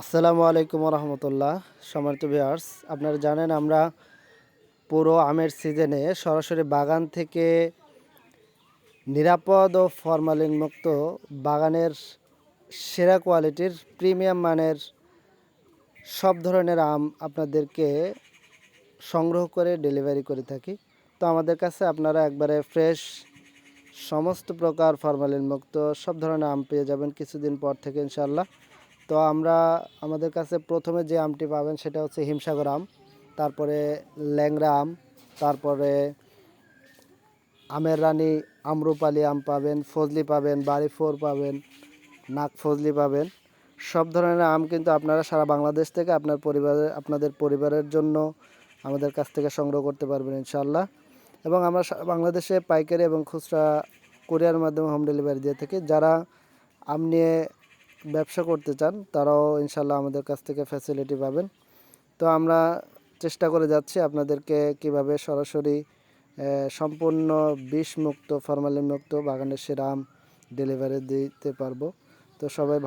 আসসালামু আলাইকুম রহমতুল্লাহ। সম্মানিত ভিউয়ার্স, আপনারা জানেন আমরা পুরো আমের সিজনে সরাসরি বাগান থেকে নিরাপদ ও ফরমালিন মুক্ত বাগানের সেরা কোয়ালিটির প্রিমিয়াম মানের সব ধরনের আম আপনাদেরকে সংগ্রহ করে ডেলিভারি করে থাকি। তো আমাদের কাছে আপনারা একবারে ফ্রেশ সমস্ত প্রকার ফরমালিন মুক্ত সব ধরনের আম পেয়ে যাবেন কিছুদিন পর থেকে ইনশাল্লাহ। তো আমাদের কাছে প্রথমে যে আমটি পাবেন সেটা হচ্ছে হিমসাগর আম, তারপরে ল্যাংড়া আম, তারপরে আমের রানী আম্রপালি আম পাবেন, ফজলি পাবেন, বাড়ি ফোর পাবেন, নাক ফজলি পাবেন। সব ধরনের আম কিন্তু আপনারা সারা বাংলাদেশ থেকে আপনাদের পরিবারের জন্য আমাদের কাছ থেকে সংগ্রহ করতে পারবেন ইনশাল্লাহ। এবং আমরা সারা বাংলাদেশে পাইকারি এবং খুচরা কুরিয়ার মাধ্যমে হোম ডেলিভারি দিয়ে থাকি। যারা আম নিয়ে ব্যবসা করতে চান তারাও ইনশাল্লাহ আমাদের কাছ থেকে ফ্যাসিলিটি পাবেন। তো আমরা চেষ্টা করে যাচ্ছি আপনাদেরকে কিভাবে সরাসরি সম্পূর্ণ বিষমুক্ত ফরমালিন মুক্ত বাগানের সেরা আম ডেলিভারি দিতে পারবো। তো সবাই